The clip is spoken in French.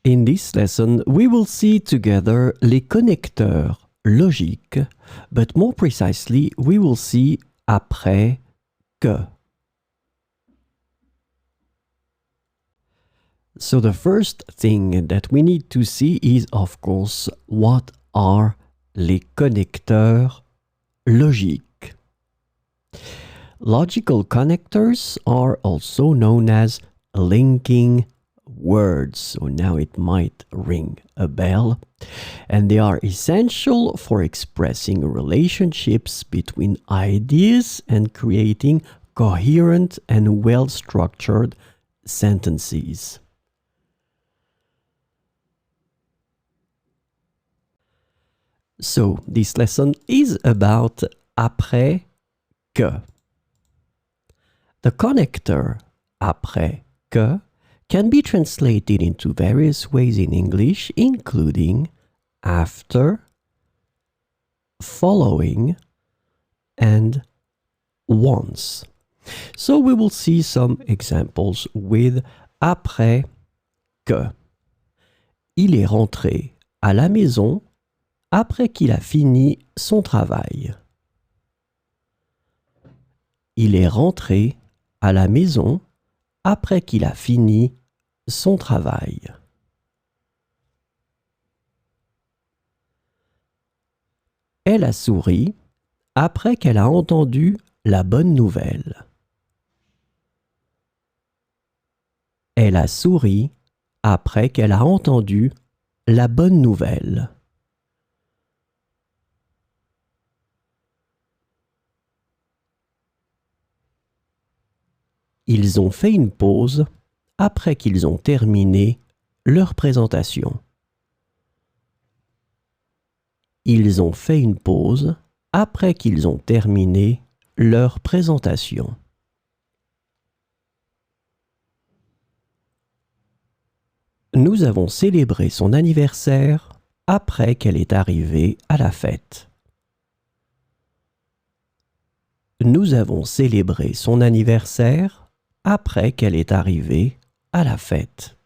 In this lesson, we will see together les connecteurs logiques, but more precisely, we will see après que. So the first thing that we need to see is, of course, what are les connecteurs logiques. Logical connectors are also known as linking words. So now it might ring a bell. And they are essential for expressing relationships between ideas and creating coherent and well-structured sentences. So this lesson is about après que. The connector après que can be translated into various ways in English, including after, following, and once. So we will see some examples with après que. Il est rentré à la maison après qu'il a fini son travail. Il est rentré à la maison après qu'il a fini son travail. Elle a souri après qu'elle a entendu la bonne nouvelle. Elle a souri après qu'elle a entendu la bonne nouvelle. Ils ont fait une pause après qu'ils ont terminé leur présentation. Ils ont fait une pause après qu'ils ont terminé leur présentation. Nous avons célébré son anniversaire après qu'elle est arrivée à la fête. Nous avons célébré son anniversaire après qu'elle est arrivée à la fête.